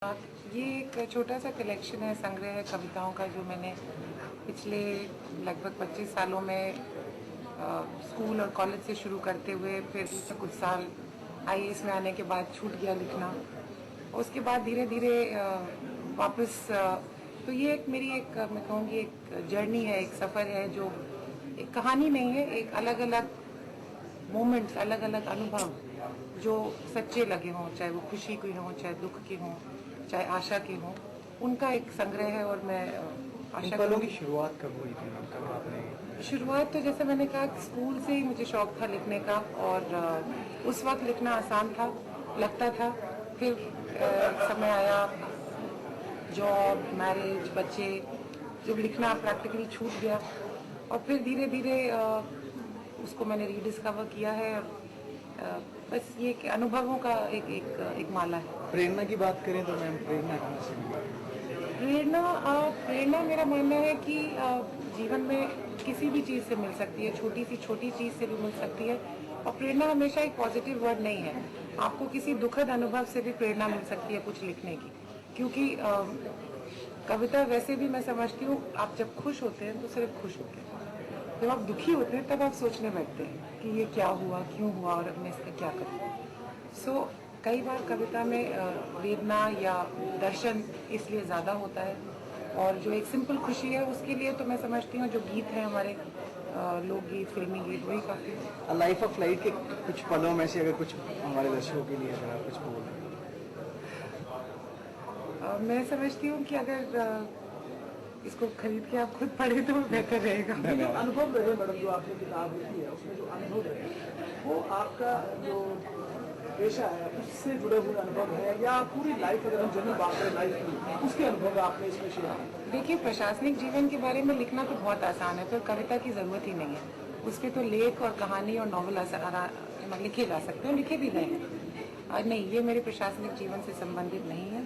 ये एक छोटा सा कलेक्शन है, संग्रह है कविताओं का, जो मैंने पिछले लगभग 25 सालों में स्कूल और कॉलेज से शुरू करते हुए फिर कुछ साल आईएएस में आने के बाद छूट गया लिखना। उसके बाद धीरे धीरे वापस तो ये एक मेरी एक मैं कहूँगी एक जर्नी है, एक सफ़र है, जो एक कहानी नहीं है, एक अलग अलग मोमेंट्स, अलग अलग अनुभव जो सच्चे लगे हों, चाहे वो खुशी के हों, चाहे दुख के हों, चाहे आशा के हों, उनका एक संग्रह है। और मैं आशा पलों की शुरुआत कब हुई थी, कब आपने? शुरुआत तो जैसे मैंने कहा, स्कूल से ही मुझे शौक था लिखने का, और उस वक्त लिखना आसान था, लगता था। फिर समय आया, जॉब, मैरिज, बच्चे, जब लिखना प्रैक्टिकली छूट गया, और फिर धीरे धीरे उसको मैंने रीडिस्कवर किया है। बस ये कि अनुभवों का एक माला है। प्रेरणा की बात करें तो मैम, प्रेरणा कहाँ से मिली? प्रेरणा मेरा मानना है कि जीवन में किसी भी चीज़ से मिल सकती है, छोटी चीज़ से भी मिल सकती है। और प्रेरणा हमेशा एक पॉजिटिव वर्ड नहीं है। आपको किसी दुखद अनुभव से भी प्रेरणा मिल सकती है कुछ लिखने की, क्योंकि कविता वैसे भी मैं समझती हूँ, आप जब खुश होते हैं तो सिर्फ खुश होते हैं, जब आप दुखी होते हैं तब आप सोचने बैठते हैं कि ये क्या हुआ, क्यों हुआ, और मैं इसका क्या करूँ। कई बार कविता में वेदना या दर्शन इसलिए ज़्यादा होता है, और जो एक सिंपल खुशी है उसके लिए तो मैं समझती हूँ जो गीत हैं हमारे, लोकगीत, फिल्मी गीत, वही काफ़ी है। लाइफ ऑफ लाइट के कुछ पलों में से अगर कुछ हमारे दर्शकों के लिए अगर आप कुछ बोलें। मैं समझती हूँ कि अगर इसको खरीद के आप खुद पढ़े तो बेहतर रहेगा। जो अनुभव रहे मैडम, जो आपने किताब लिखी है उसमें जो अनुभव रहे वो आपका जो पेशा है उससे जुड़े हुए अनुभव है, या पूरी लाइफ, अगर हम जनरल बात करें लाइफ की, उसके अनुभव आपने इसमें शेयर किया? देखिए, प्रशासनिक जीवन के बारे में लिखना तो बहुत आसान है, फिर कविता की ज़रूरत ही नहीं है। उस पर तो लेख और कहानी और नॉवल लिखे जा सकते हैं, लिखे भी गए हैं। और नहीं, ये मेरे प्रशासनिक जीवन से संबंधित नहीं है।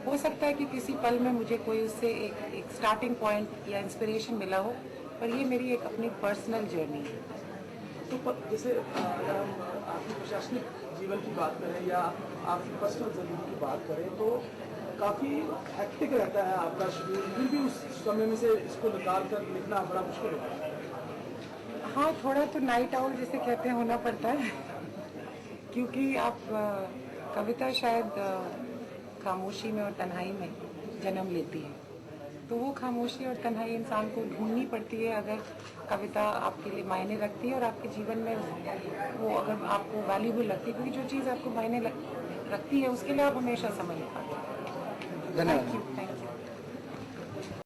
हो सकता है कि किसी पल में मुझे कोई उससे एक स्टार्टिंग पॉइंट या इंस्पिरेशन मिला हो, पर ये मेरी एक अपनी पर्सनल जर्नी है। तो जैसे अगर हम आपकी प्रशासनिक जीवन की बात करें या आपकी पर्सनल जिंदगी की बात करें तो काफ़ी हेक्टिक रहता है आपका शेड्यूल, फिर भी उस समय में से इसको निकाल कर लिखना बड़ा मुश्किल होता है। हाँ, थोड़ा तो नाइट आउल जिसे कहते हैं होना पड़ता है, क्योंकि आप कविता शायद खामोशी में और तन्हाई में जन्म लेती है, तो वो खामोशी और तन्हाई इंसान को ढूंढनी पड़ती है अगर कविता आपके लिए मायने रखती है और आपके जीवन में वो अगर आपको वैल्यूबल लगती है, क्योंकि जो चीज़ आपको मायने रखती है उसके लिए आप हमेशा समय निकालते हैं। धन्यवाद। Thank you.